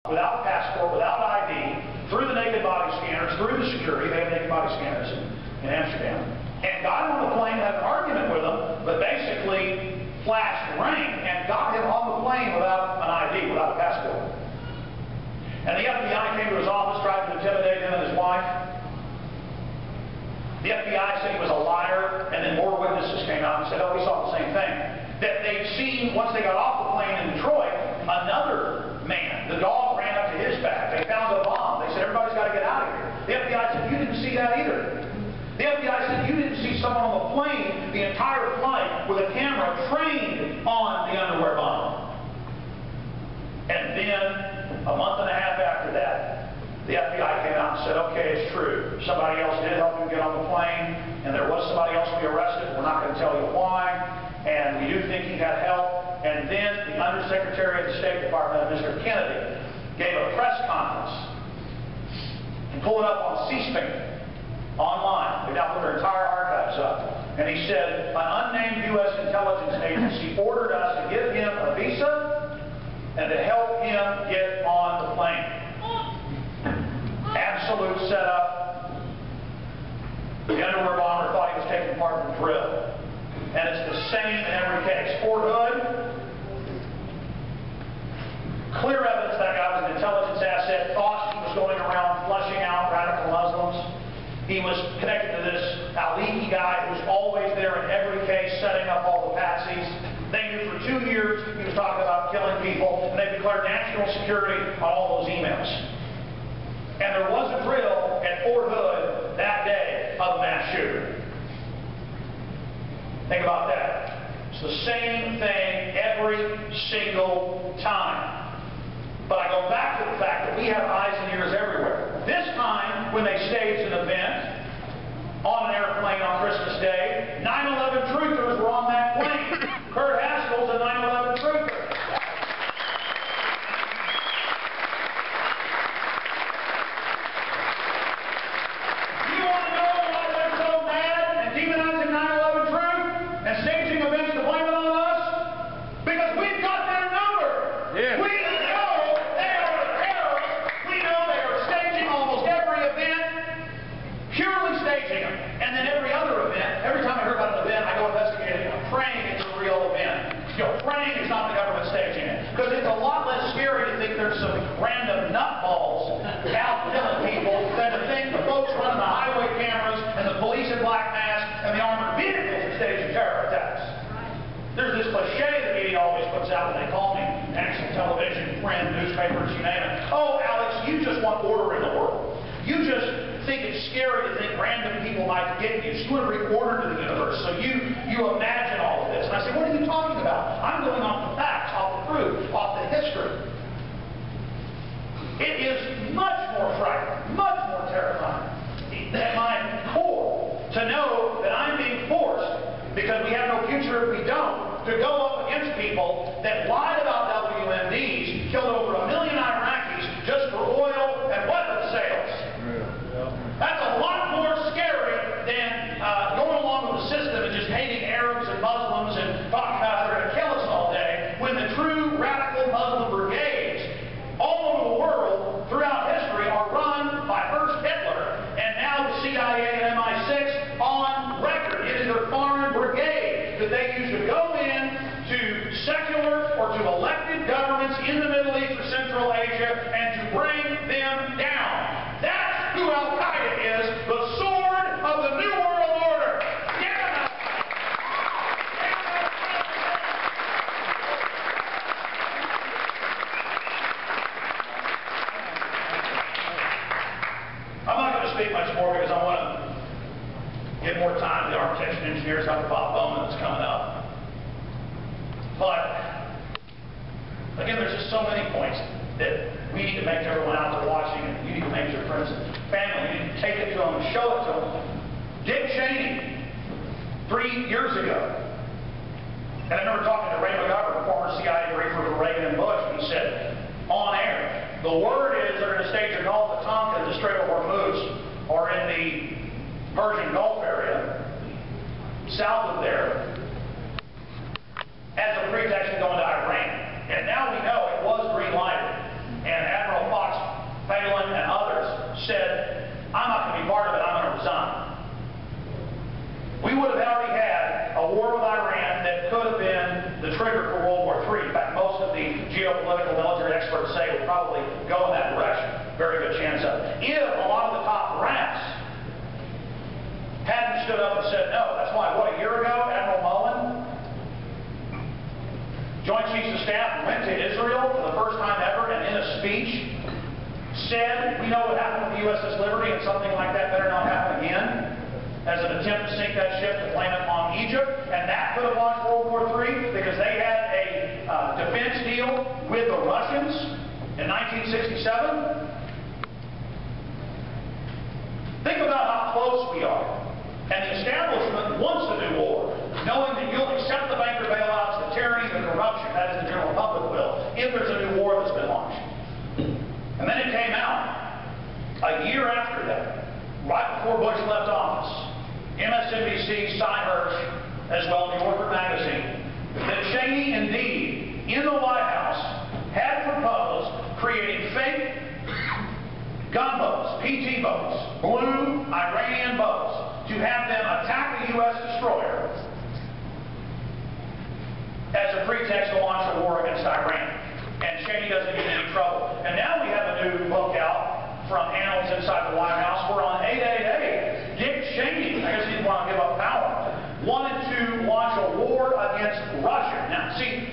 without passport, without ID, through the naked body scanners, through the security. They have naked body scanners in Amsterdam. And got him on the plane, had an argument with him, but basically flashed rain and got him on the plane without an ID, without a passport. And the FBI came to his office, tried to intimidate him and his wife. The FBI said he was a liar, and then more witnesses came out and said, oh, we saw the same thing. That they'd seen, once they got off the plane in Detroit, another man, the dog ran up to his back. They found a bomb. They said, everybody's got to get out of here. The FBI said, you didn't see that either. The FBI said, you didn't see someone on the plane the entire flight with a camera trained on the underwear bomb. And then, a month and a half after that, the FBI came out and said, okay, it's true. Somebody else did help him get on the plane, and there was somebody else we arrested. We're not going to tell you why, and we do think he had help. And then the Undersecretary of the State Department, Mr. Kennedy, gave a press conference and pulled it up on C-SPAN. Online. They now put their entire archives up. And he said, an unnamed U.S. intelligence agency ordered us to give him a visa and to help him get on the plane. Absolute setup. The underwear bomber thought he was taking part in the drill. And it's the same in every case. Fort Hood, clear evidence that guy was an intelligence asset, thought he was going around flushing out radical Muslims. He was connected to this Al-Lehi guy who's always there in every case setting up all the patsies. They knew for 2 years he was talking about killing people, and they declared national security on all those emails. And there was a drill at Fort Hood that day of a mass shooting. Think about that. It's the same thing every single time. But I go back to the fact that we have eyes and ears everywhere. This time, when they staged an event on an airplane on Christmas Day, 9/11 truthers were on that plane. Kurt Haskell's a 9/11 truther. You want to know why they're so mad and demonizing 9/11 truth and staging events to blame it on us? Because we've got their number. Yeah. We know they are the terrorists. We know they are staging almost every event, purely staging them. And then every other event, every time I hear about an event, I go investigate it. I'm praying it's a real event. You know, praying it's not the government staging it. Because it's a lot less scary to think there's some random nutballs out killing people than to think the folks running the highway cameras and the police in black masks and the armored vehicles are staging terror attacks. There's this cliche the media always puts out when they call me, national television, print, newspapers, you name it. Oh, Alex, you just want order in the world. You just think it's scary to think random people might get you. So you want to bring order to the universe. So you imagine all of this. And I say, what are you talking about? I'm going off the facts, off the proof, off the history. It is much more frightening, much more terrifying at my core to know that I'm being forced, because we have no future if we don't, to go up against people that lied about WMDs, killed over 1 million Iraqis just for oil and weapons sales. That's a lot more scary than going along with the system and just hating Arabs and Muslims and talking about how they're going to kill us all day, when the true radical Muslim brigades all over the world throughout history are run by first Hitler and now the CIA and MI6 on record. It is their foreign brigade that they use to go in to secular or to elected governments in the Middle East or Central Asia and to bring them down. That's who Al-Qaeda is, the sword of the New World Order. Get them out. I'm not going to speak much more because I want to give more time to the architects and engineers, Dr. Bob Bowman, that's coming up. But, again, there's just so many points that we need to make to everyone out there watching, and you need to make to your friends and family. You need to take it to them and show it to them. Dick Cheney, 3 years ago, and I remember talking to Ray McGovern, former CIA briefer for Reagan and Bush, and he said, on air, the word is they're going to stage a Gulf of Tonkin, the Strait of Hormuz, or in the Persian Gulf area, south of there, as a pretext to go into Iran. And now we know it was green-lighted. And Admiral if a lot of the top brass hadn't stood up and said no. That's why, what, a year ago, Admiral Mullen, Joint Chiefs of Staff, went to Israel for the first time ever, and in a speech said, we know what happened with the USS Liberty, and something like that better not happen again, as an attempt to sink that ship to blame it on Egypt. And that could have launched World War III, because they had a defense deal with the Russians in 1967. Think about how close we are. And the establishment wants a new war, knowing that you'll accept the banker bailouts, the tyranny, the corruption, that is, the general public will, if there's a new war that's been launched. And then it came out, a year after that, right before Bush left office, MSNBC, Cy Hirsch, as well as New Yorker magazine, that Cheney indeed, in the White House, had proposed creating fake gunboats, PT boats, blue Iranian boats, to have them attack a U.S. destroyer as a pretext to launch a war against Iran. And Cheney doesn't get any trouble. And now we have a new book out from annals inside the White House where on 8/8/8, Dick Cheney, I guess he didn't want to give up power, wanted to launch a war against Russia. Now, see,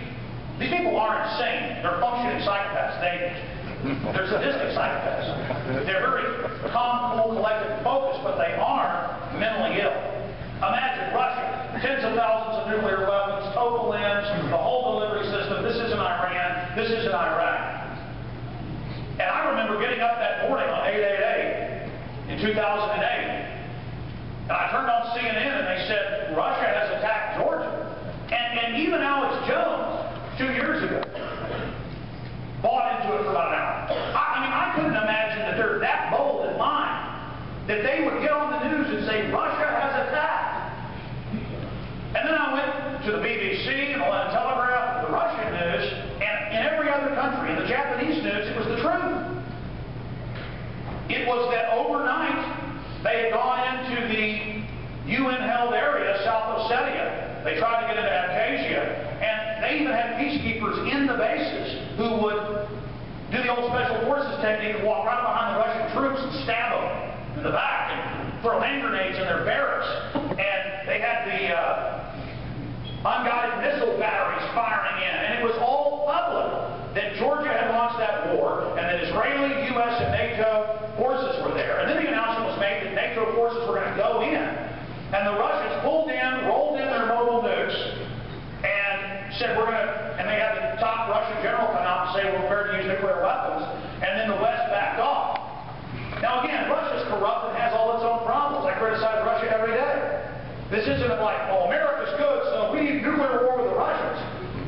these people aren't insane. They're functioning psychopaths. They're sadistic psychopaths. They're very calm, cool, collected, and focused, but they are mentally ill. Imagine Russia, tens of thousands of nuclear weapons, total limbs, the whole delivery system. This isn't Iran. This isn't Iraq. And I remember getting up that morning on 8/8/8 in 2008, and I turned on CNN and they said, Russia has attacked Georgia. And even Alex Jones, 2 years ago, bought into it for about an hour. I mean, I couldn't imagine that they're that bold in mind that they would get on the news and say, Russia has attacked. And then I went to the BBC and the London Telegraph, the Russian news, and in every other country, in the Japanese news, it was the truth. It was that overnight they had gone into the UN-held area, South Ossetia. They tried to get into Abkhazia, and they even had peacekeepers in the bases who would do the old special forces technique and walk right behind the Russian troops and stab them in the back and throw hand grenades in their barracks. And they had the unguided missile batteries firing in, and it was all public that Georgia had launched that war, and that Israeli, U.S., and NATO forces were there. And then the announcement was made that NATO forces were going to go in, and the Russians pulled in, rolled in their mobile nukes, and said, we're going to, and they had the top Russian general come out and say, we're prepared to use nuclear weapons, and then the West backed off. Now again, Russia's corrupt and has all its own problems. I criticize Russia every day. This isn't like, oh, America's good, so we need nuclear war with the Russians.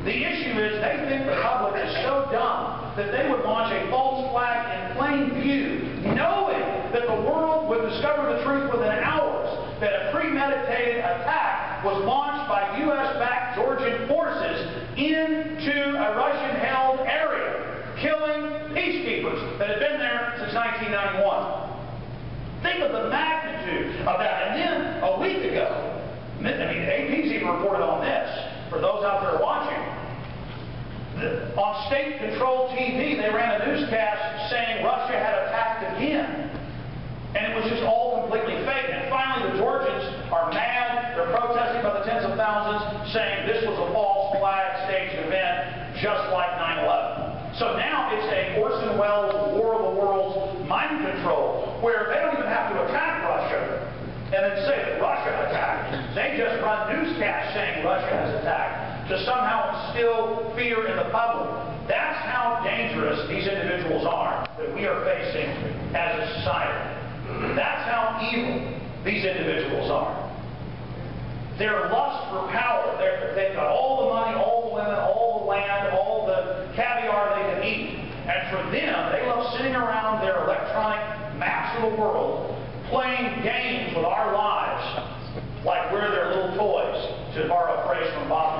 The issue is they think the public is so dumb that they would launch a false flag in plain view, knowing that the world would discover the truth within hours, that a premeditated attack was launched by U.S.-backed Georgian forces into a Russian-held area, killing peacekeepers that had been there since 1991. Think of the magnitude of that. And then, a week ago, I mean, AP's even reported on this, for those out there watching. On state-controlled TV, they ran a newscast saying Russia had attacked again. And it was just all completely fake. And finally, the Georgians are mad. They're protesting by the tens of thousands, saying this was a false flag staged event, just like 9/11. So now it's a Orson Welles War of the Worlds mind control, where they don't even have to attack Russia and then say that Russia attacked. They just run newscasts saying Russia has attacked to somehow instill fear in the public. That's how dangerous these individuals are that we are facing as a society. That's how evil these individuals are. Their lust for power, they've got all the money, all the women, all the land, all the caviar they can eat. And for them, they love sitting around their electronic maps of the world, playing games with our lives like we're their little toys, to borrow a phrase from Bob